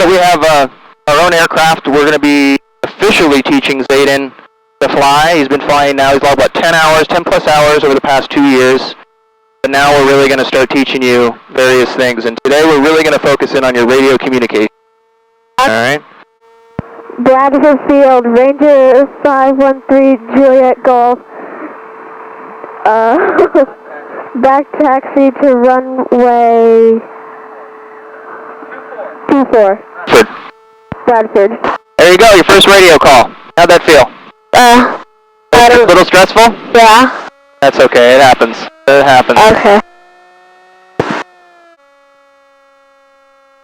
that we have our own aircraft, we're going to be officially teaching Zayden to fly. He's been flying now. He's logged about 10 plus hours over the past 2 years. But now we're really going to start teaching you various things. And today we're really going to focus in on your radio communication. All right? Bradford Field, Ranger 513, Juliet Golf. Back taxi to runway 24. Bradford. There you go, your first radio call. How'd that feel? A little stressful? Yeah. That's okay, it happens. It happens. Okay.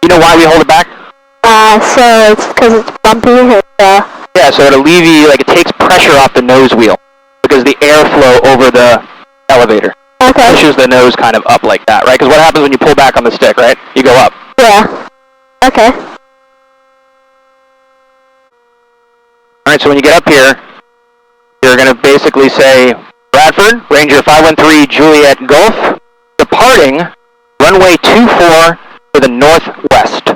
You know why we hold it back? So it's because it's bumpy. Yeah, so it alleviates, like it takes pressure off the nose wheel because the airflow over the elevator pushes the nose kind of up like that, right? Because what happens when you pull back on the stick, right? You go up. Yeah. Okay. Alright, so when you get up here, you're going to basically say, Bradford, Ranger 513, Juliet Golf, departing runway 24 to the northwest.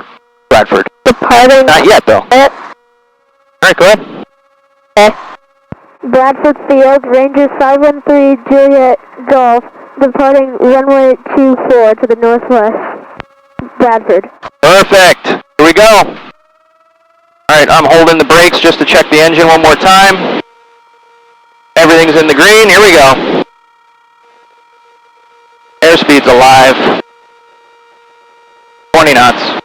Bradford. Departing? Not yet, though. Alright, go ahead. Okay. Bradford Field, Ranger 513, Juliet Golf, departing runway 24 to the northwest. Bradford. Perfect. Here we go. Alright, I'm holding the brakes just to check the engine one more time. Everything's in the green. Here we go. Airspeed's alive. 20 knots.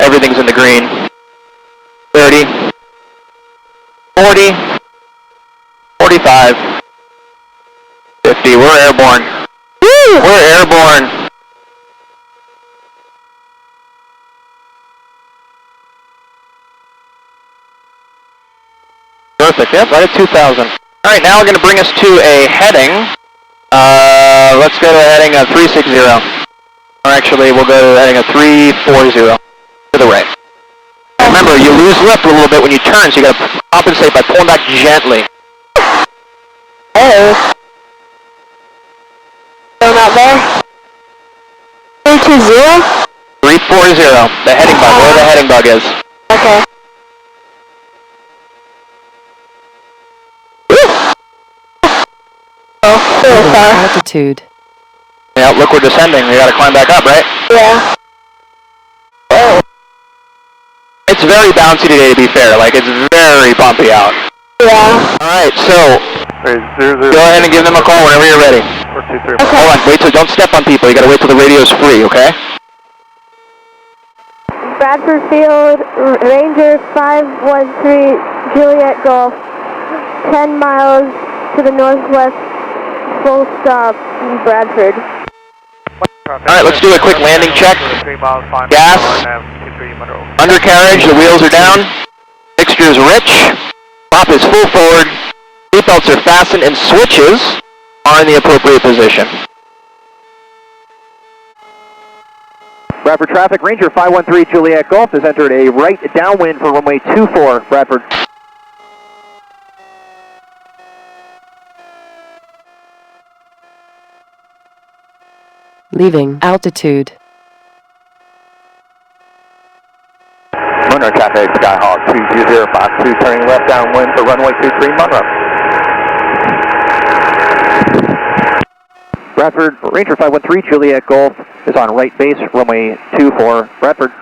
Everything's in the green. 30. 40. 45. 50. We're airborne. Woo! We're airborne. Perfect. Yep, right at 2,000. Alright, now we're going to bring us to a heading. Let's go to a heading of 360. Or actually, we'll go to a heading of 340. To the right. Remember, you lose lift a little bit when you turn, so you got to compensate by pulling back gently. Oh. Still not there? 320? 340. The heading bug. Where the heading bug is. Okay. Altitude. Yeah, look, we're descending. We gotta climb back up, right? Yeah. Oh. It's very bouncy today, to be fair. Like, it's very bumpy out. Yeah. Alright, so, go ahead and give them a call whenever you're ready. Okay. Hold on, wait till, don't step on people. You gotta wait till the radio's free, okay? Bradford Field, Ranger 513, Juliet Golf, 10 miles to the northwest, full stop, Bradford. Alright, let's do a quick landing check. Gas, undercarriage, the wheels are down, mixture is rich, prop is full forward, seatbelts are fastened, and switches are in the appropriate position. Bradford traffic, Ranger 513 Juliet Golf has entered a right downwind for runway 24, Bradford. Leaving altitude. Monroe traffic, Skyhawk 22052, turning left downwind for runway 23, Monroe. Bradford, Ranger 513 Juliet Golf is on right base, runway 24, Bradford.